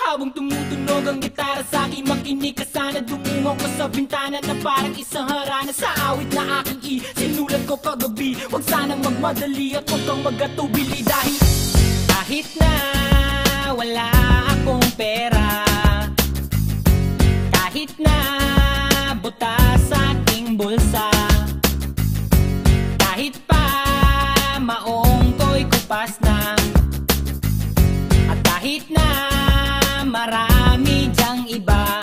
Habang tumutunog ang gitara sa akin, makinig ka sana. Dumungo ko sa bintana na parang isang harana. Sa awit na aking sinulat ko kagabi, huwag sanang magmadali at huwag kang magatubili. Dahil kahit na wala akong pera, kahit na butas sa aking bulsa, kahit pa maong ko'y kupas na, at kahit na marami dyang iba,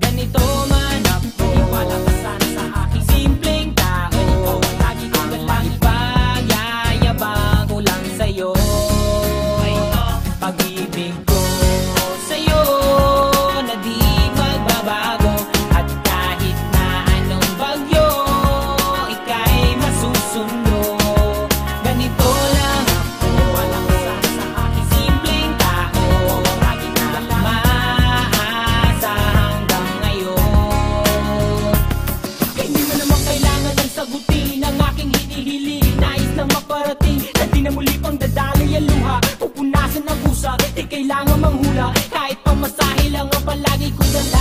ganito man ako, wala ka sana sa aking simpleng tao. Ikaw ang lagi ko na lang ipag-yayabang ko lang sa'yo. Pag-ibig ko sa'yo na di magbabago, at kahit na anong bagyo ika'y masusundo. Ganito lang ako, wala ka sana sa aking simpleng tao. Lagi ko lang maasa hanggang ngayon. Hindi mo naman kailangan ng sagutin ang aking hinihiling. Nais lang maparating na di na muli pang dadaloy ang luha. Pupunasan ang pusa, di kailangan manghula. Kahit pamasahe lang ang palagi ko dala.